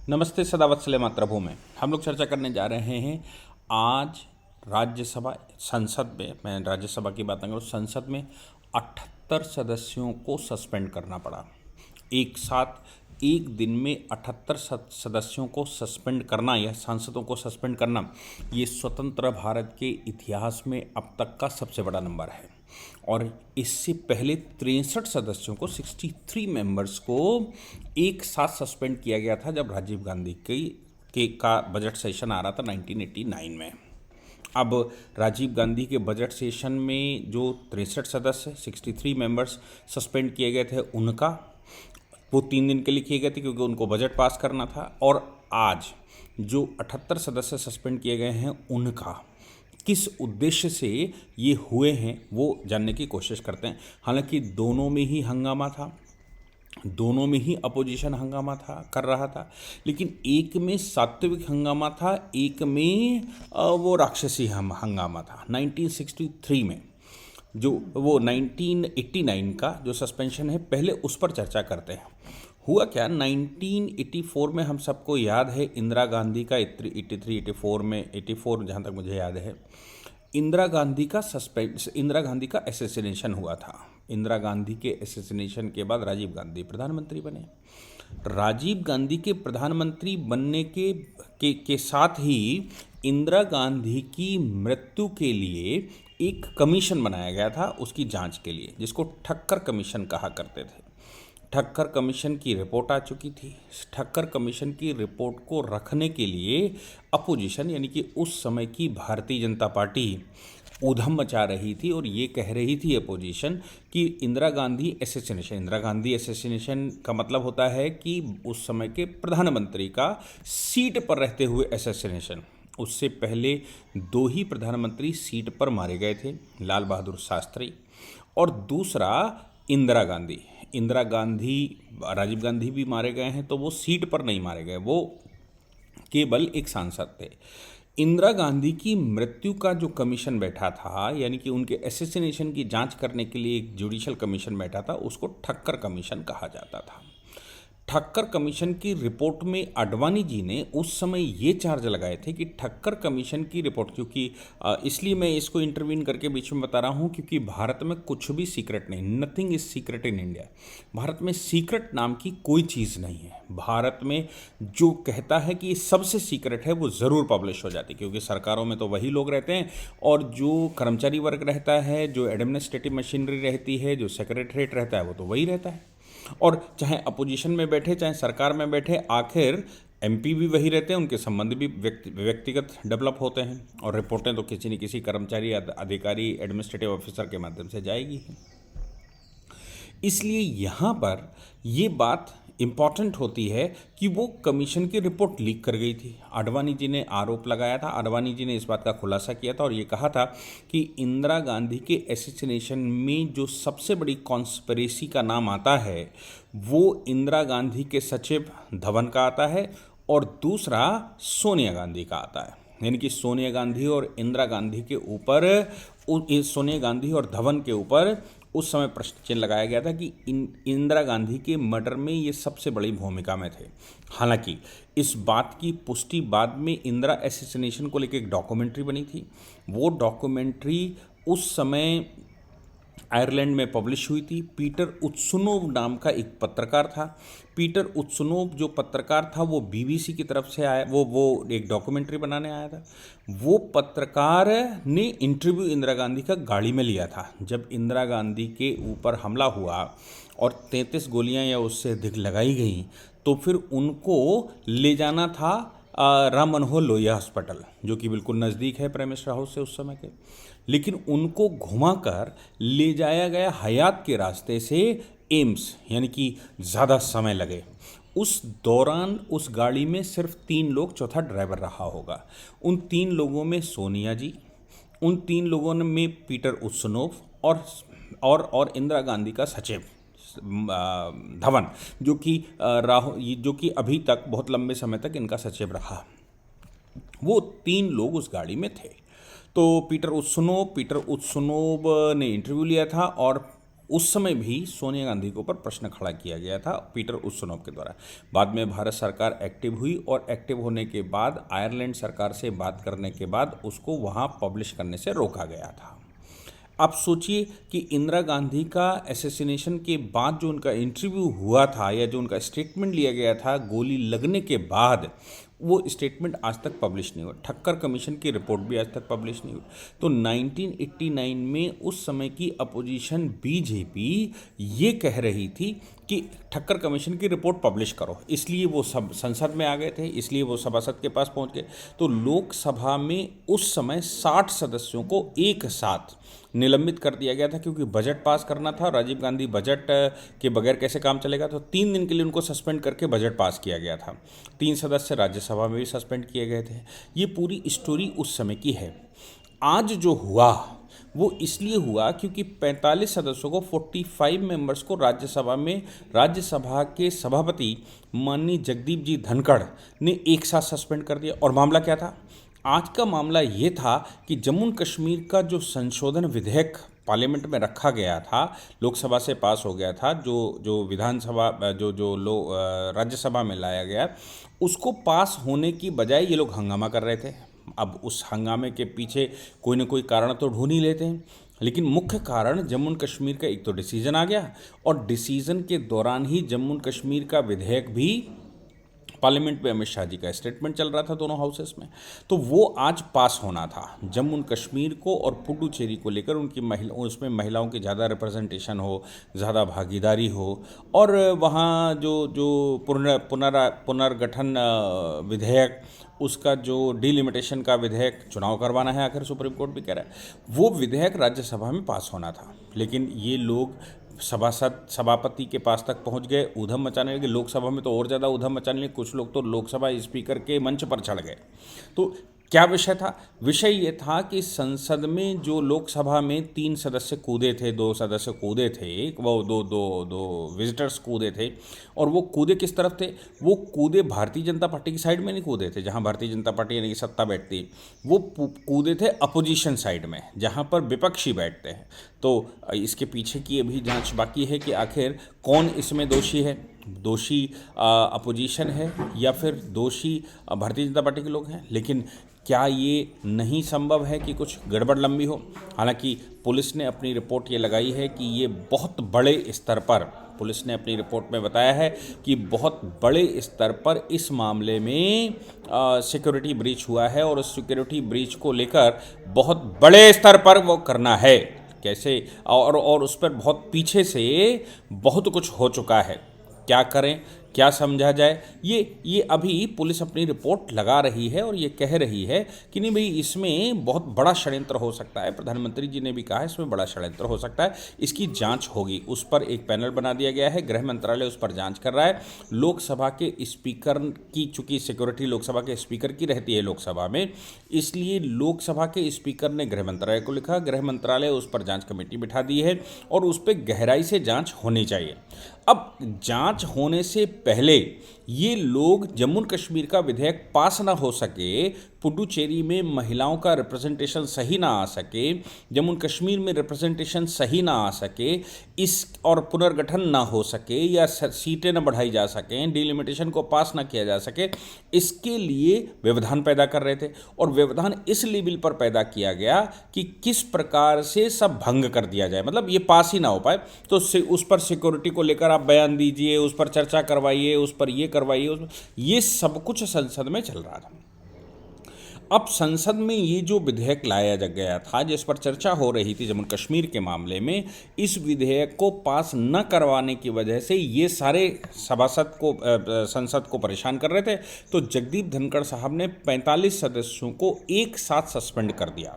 नमस्ते सदावत्सल्य मातृभूमि। हम लोग चर्चा करने जा रहे हैं आज राज्यसभा संसद में। मैं राज्यसभा की बात करूँ, संसद में 78 सदस्यों को सस्पेंड करना पड़ा। एक साथ एक दिन में 78 सदस्यों को सस्पेंड करना या सांसदों को सस्पेंड करना, ये स्वतंत्र भारत के इतिहास में अब तक का सबसे बड़ा नंबर है। और इससे पहले 63 सदस्यों को 63 मेंबर्स को एक साथ सस्पेंड किया गया था जब राजीव गांधी का बजट सेशन आ रहा था 1989 में। अब राजीव गांधी के बजट सेशन में जो 63 सदस्य 63 मेंबर्स सस्पेंड किए गए थे, उनका वो 3 दिन के लिए किए गए थे क्योंकि उनको बजट पास करना था। और आज जो 78 सदस्य सस्पेंड किए गए हैं, उनका किस उद्देश्य से ये हुए हैं वो जानने की कोशिश करते हैं। हालांकि दोनों में ही हंगामा था, दोनों में ही अपोजिशन हंगामा कर रहा था, लेकिन एक में सात्विक हंगामा था, एक में वो राक्षसी हंगामा था। 1963 में जो वो 1989 का जो सस्पेंशन है, पहले उस पर चर्चा करते हैं। हुआ क्या, 1984 में हम सबको याद है इंदिरा गांधी का 84 में 84 जहाँ तक मुझे याद है, इंदिरा गांधी का एसेसिनेशन हुआ था। इंदिरा गांधी के एसेसिनेशन के बाद राजीव गांधी प्रधानमंत्री बने। राजीव गांधी के प्रधानमंत्री बनने के साथ ही इंदिरा गांधी की मृत्यु के लिए एक कमीशन बनाया गया था उसकी जांच के लिए, जिसको ठक्कर कमीशन कहा करते थे। ठक्कर कमीशन की रिपोर्ट आ चुकी थी। ठक्कर कमीशन की रिपोर्ट को रखने के लिए अपोजिशन यानी कि उस समय की भारतीय जनता पार्टी ऊधम मचा रही थी और ये कह रही थी अपोजिशन कि इंदिरा गांधी एसेसिनेशन का मतलब होता है कि उस समय के प्रधानमंत्री का सीट पर रहते हुए एसेसिनेशन। उससे पहले 2 ही प्रधानमंत्री सीट पर मारे गए थे, लाल बहादुर शास्त्री और दूसरा इंदिरा गांधी। राजीव गांधी भी मारे गए हैं तो वो सीट पर नहीं मारे गए, वो केवल एक सांसद थे। इंदिरा गांधी की मृत्यु का जो कमीशन बैठा था, यानी कि उनके एसेसिनेशन की जांच करने के लिए एक जुडिशियल कमीशन बैठा था, उसको ठक्कर कमीशन कहा जाता था। ठक्कर कमीशन की रिपोर्ट में आडवाणी जी ने उस समय ये चार्ज लगाए थे कि ठक्कर कमीशन की रिपोर्ट, क्योंकि इसलिए मैं इसको इंटरवीन करके बीच में बता रहा हूँ क्योंकि भारत में कुछ भी सीक्रेट नहीं, nothing is secret in India. Bharat में सीक्रेट नाम की कोई चीज़ नहीं है। भारत में जो कहता है कि सबसे सीक्रेट है वो ज़रूर पब्लिश हो जाती है, क्योंकि सरकारों में तो वही लोग रहते हैं और जो कर्मचारी वर्ग रहता है, जो एडमिनिस्ट्रेटिव मशीनरी रहती है, जो सेक्रेटरीट रहता है, वो तो वही रहता है। और चाहे अपोजिशन में बैठे चाहे सरकार में बैठे, आखिर एमपी भी वही रहते हैं, उनके संबंध भी व्यक्तिगत डेवलप होते हैं और रिपोर्टें तो किसी न किसी कर्मचारी, अधिकारी, एडमिनिस्ट्रेटिव ऑफिसर के माध्यम से जाएगी ही। इसलिए यहाँ पर ये बात इम्पॉर्टेंट होती है कि वो कमीशन की रिपोर्ट लीक कर गई थी। आडवाणी जी ने आरोप लगाया था, आडवाणी जी ने इस बात का खुलासा किया था और ये कहा था कि इंदिरा गांधी के एसेसिनेशन में जो सबसे बड़ी कॉन्स्पिरेसी का नाम आता है वो इंदिरा गांधी के सचिव धवन का आता है और दूसरा सोनिया गांधी का आता है। यानी कि सोनिया गांधी और इंदिरा गांधी के ऊपर, सोनिया गांधी और धवन के ऊपर उस समय प्रश्न चिन्ह लगाया गया था कि इंदिरा गांधी के मर्डर में ये सबसे बड़ी भूमिका में थे। हालांकि इस बात की पुष्टि बाद में इंदिरा एसेसिनेशन को लेकर एक डॉक्यूमेंट्री बनी थी। वो डॉक्यूमेंट्री उस समय आयरलैंड में पब्लिश हुई थी। पीटर उत्सुनोव नाम का एक पत्रकार था। पीटर उत्सुनोव जो पत्रकार था वो बीबीसी की तरफ से आया, वो एक डॉक्यूमेंट्री बनाने आया था। वो पत्रकार ने इंटरव्यू इंदिरा गांधी का गाड़ी में लिया था जब इंदिरा गांधी के ऊपर हमला हुआ और 33 गोलियां या उससे अधिक लगाई गई, तो फिर उनको ले जाना था राम मनोहर लोहिया हॉस्पिटल, जो कि बिल्कुल नज़दीक है प्राइम मिनिस्टर हाउस से उस समय के। लेकिन उनको घुमाकर ले जाया गया हयात के रास्ते से एम्स, यानी कि ज़्यादा समय लगे। उस दौरान उस गाड़ी में सिर्फ 3 लोग, चौथा ड्राइवर रहा होगा। उन 3 लोगों में सोनिया जी, उन 3 लोगों में पीटर उत्सुनोव और इंदिरा गांधी का सचिव धवन, जो कि अभी तक बहुत लंबे समय तक इनका सचिव रहा। वो 3 लोग उस गाड़ी में थे। तो पीटर उत्सुनोव ने इंटरव्यू लिया था और उस समय भी सोनिया गांधी के ऊपर प्रश्न खड़ा किया गया था पीटर उस्तिनोव के द्वारा। बाद में भारत सरकार एक्टिव हुई और एक्टिव होने के बाद आयरलैंड सरकार से बात करने के बाद उसको वहाँ पब्लिश करने से रोका गया था। आप सोचिए कि इंदिरा गांधी का असैसिनेशन के बाद जो उनका इंटरव्यू हुआ था या जो उनका स्टेटमेंट लिया गया था गोली लगने के बाद, वो स्टेटमेंट आज तक पब्लिश नहीं हुआ। ठक्कर कमीशन की रिपोर्ट भी आज तक पब्लिश नहीं हुई। तो 1989 में उस समय की अपोजिशन बीजेपी ये कह रही थी कि ठक्कर कमीशन की रिपोर्ट पब्लिश करो, इसलिए वो सब संसद में आ गए थे, इसलिए वो सभासद के पास पहुंच गए। तो लोकसभा में उस समय 60 सदस्यों को एक साथ निलंबित कर दिया गया था, क्योंकि बजट पास करना था। राजीव गांधी बजट के बगैर कैसे काम चलेगा, तो 3 दिन के लिए उनको सस्पेंड करके बजट पास किया गया था। 3 सदस्य राज्यसभा में भी सस्पेंड किए गए थे। ये पूरी स्टोरी उस समय की है। आज जो हुआ वो इसलिए हुआ क्योंकि 45 सदस्यों को 45 मेंबर्स को राज्यसभा के सभापति माननीय जगदीप जी धनखड़ ने एक साथ सस्पेंड कर दिया। और मामला क्या था? आज का मामला ये था कि जम्मू कश्मीर का जो संशोधन विधेयक पार्लियामेंट में रखा गया था, लोकसभा से पास हो गया था, जो विधानसभा राज्यसभा में लाया गया, उसको पास होने की बजाय ये लोग हंगामा कर रहे थे। अब उस हंगामे के पीछे कोई ना कोई कारण तो ढूंढ ही लेते हैं, लेकिन मुख्य कारण जम्मू कश्मीर का एक तो डिसीजन आ गया, और डिसीजन के दौरान ही जम्मू कश्मीर का विधेयक भी पार्लियामेंट में अमित शाह जी का स्टेटमेंट चल रहा था दोनों हाउसेस में, तो वो आज पास होना था। जम्मू कश्मीर को और पुडुचेरी को लेकर उसमें महिलाओं की ज़्यादा रिप्रेजेंटेशन हो, ज़्यादा भागीदारी हो, और वहाँ जो पुनर्गठन विधेयक, उसका जो डिलिमिटेशन का विधेयक चुनाव करवाना है, आखिर सुप्रीम कोर्ट भी कह रहा है, वो विधेयक राज्यसभा में पास होना था। लेकिन ये लोग सभापति के पास तक पहुंच गए, ऊधम मचाने लगे। लोकसभा में तो और ज़्यादा ऊधम मचाने लगे, कुछ लोग तो लोकसभा स्पीकर के मंच पर चढ़ गए। तो क्या विषय था? विषय ये था कि संसद में जो लोकसभा में 3 सदस्य कूदे थे, 2 सदस्य कूदे थे, वो दो विजिटर्स कूदे थे, और वो कूदे किस तरफ थे? वो कूदे भारतीय जनता पार्टी की साइड में नहीं कूदे थे, जहां भारतीय जनता पार्टी यानी कि सत्ता बैठती, वो कूदे थे अपोजिशन साइड में, जहां पर विपक्षी बैठते हैं। तो इसके पीछे की अभी जांच बाकी है कि आखिर कौन इसमें दोषी है। दोषी अपोजिशन है या फिर दोषी भारतीय जनता पार्टी के लोग हैं। लेकिन क्या ये नहीं संभव है कि कुछ गड़बड़ लंबी हो? हालांकि पुलिस ने अपनी रिपोर्ट ये लगाई है कि ये बहुत बड़े स्तर पर, पुलिस ने अपनी रिपोर्ट में बताया है कि बहुत बड़े स्तर पर इस मामले में सिक्योरिटी ब्रीच हुआ है, और उस सिक्योरिटी ब्रीच को लेकर बहुत बड़े स्तर पर वो करना है कैसे, और उस पर बहुत पीछे से बहुत कुछ हो चुका है। क्या करें, क्या समझा जाए, ये अभी पुलिस अपनी रिपोर्ट लगा रही है, और ये कह रही है कि नहीं भाई, इसमें बहुत बड़ा षड्यंत्र हो सकता है। प्रधानमंत्री जी ने भी कहा है इसमें बड़ा षड्यंत्र हो सकता है, इसकी जांच होगी। उस पर एक पैनल बना दिया गया है, गृह मंत्रालय उस पर जांच कर रहा है। लोकसभा के स्पीकर की, चूंकि सिक्योरिटी लोकसभा के स्पीकर की रहती है लोकसभा में, इसलिए लोकसभा के स्पीकर ने गृह मंत्रालय को लिखा, गृह मंत्रालय उस पर जांच कमेटी बिठा दी है, और उस पर गहराई से जांच होनी चाहिए। अब जांच होने से पहले ये लोग जम्मू कश्मीर का विधेयक पास ना हो सके, पुडुचेरी में महिलाओं का रिप्रेजेंटेशन सही ना आ सके, जम्मू कश्मीर में रिप्रेजेंटेशन सही ना आ सके, और पुनर्गठन ना हो सके, या सीटें ना बढ़ाई जा सकें, डिलिमिटेशन को पास ना किया जा सके, इसके लिए व्यवधान पैदा कर रहे थे। और व्यवधान इस लेवल पर पैदा किया गया कि किस प्रकार से सब भंग कर दिया जाए, मतलब ये पास ही ना हो पाए। तो उस पर सिक्योरिटी को लेकर आप बयान दीजिए, उस पर चर्चा करवाइए, उस पर ये करवाइए, ये सब कुछ संसद में चल रहा था। अब संसद में ये जो विधेयक लाया गया था, जिस पर चर्चा हो रही थी जम्मू कश्मीर के मामले में, इस विधेयक को पास न करवाने की वजह से ये सारे संसद को परेशान कर रहे थे। तो जगदीप धनखड़ साहब ने 45 सदस्यों को एक साथ सस्पेंड कर दिया।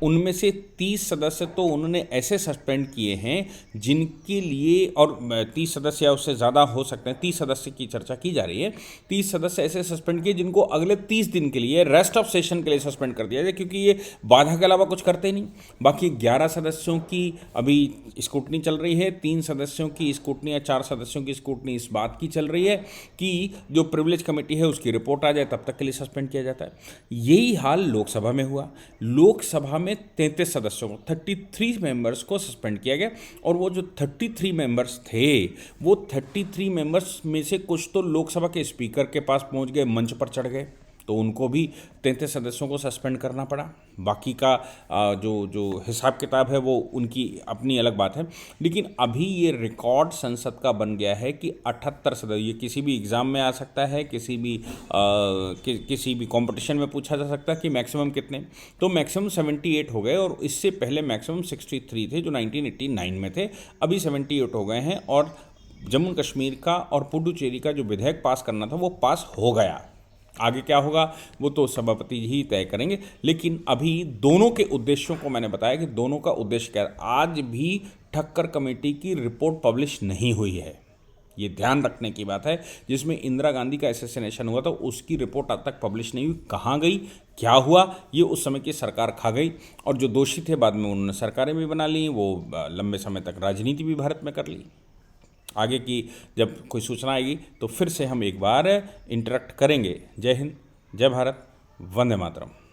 उनमें से 30 सदस्य तो उन्होंने ऐसे सस्पेंड किए हैं जिनके लिए, और 30 सदस्य या उससे ज़्यादा हो सकते हैं, 30 सदस्य की चर्चा की जा रही है, 30 सदस्य ऐसे सस्पेंड किए जिनको अगले 30 दिन के लिए रेस्ट ऑफ सेशन के लिए सस्पेंड कर दिया जाए, क्योंकि ये बाधा के अलावा कुछ करते ही नहीं। बाकी 11 सदस्यों की अभी स्कूटनी चल रही है, 3 सदस्यों की स्कूटनी या 4 सदस्यों की स्कूटनी इस बात की चल रही है कि जो प्रिविलेज कमेटी है उसकी रिपोर्ट आ जाए, तब तक के लिए सस्पेंड किया जाता है। यही हाल लोकसभा में हुआ। लोकसभा में में 33 सदस्यों को 33 मेंबर्स को सस्पेंड किया गया। और वो जो 33 मेंबर्स थे, वो 33 मेंबर्स में से कुछ तो लोकसभा के स्पीकर के पास पहुंच गए, मंच पर चढ़ गए, तो उनको भी 33 सदस्यों को सस्पेंड करना पड़ा। बाकी का जो जो हिसाब किताब है वो उनकी अपनी अलग बात है। लेकिन अभी ये रिकॉर्ड संसद का बन गया है कि 78 सदस्य, ये किसी भी एग्ज़ाम में आ सकता है, किसी भी कंपटीशन में पूछा जा सकता है कि मैक्सिमम कितने, तो मैक्सिमम 78 हो गए। और इससे पहले मैक्सिमम 63 थे जो 1989 में थे, अभी 78 हो गए हैं। और जम्मू कश्मीर का और पुडुचेरी का जो विधेयक पास करना था वो पास हो गया। आगे क्या होगा वो तो सभापति ही तय करेंगे। लेकिन अभी दोनों के उद्देश्यों को मैंने बताया कि दोनों का उद्देश्य क्या है। आज भी ठक्कर कमेटी की रिपोर्ट पब्लिश नहीं हुई है, ये ध्यान रखने की बात है। जिसमें इंदिरा गांधी का असैसिनेशन हुआ था उसकी रिपोर्ट आज तक पब्लिश नहीं हुई। कहाँ गई, क्या हुआ, ये उस समय की सरकार खा गई। और जो दोषी थे बाद में उन्होंने सरकारें भी बना ली, वो लंबे समय तक राजनीति भी भारत में कर ली। आगे की जब कोई सूचना आएगी तो फिर से हम एक बार इंटरेक्ट करेंगे। जय हिंद, जय भारत, वंदे मातरम।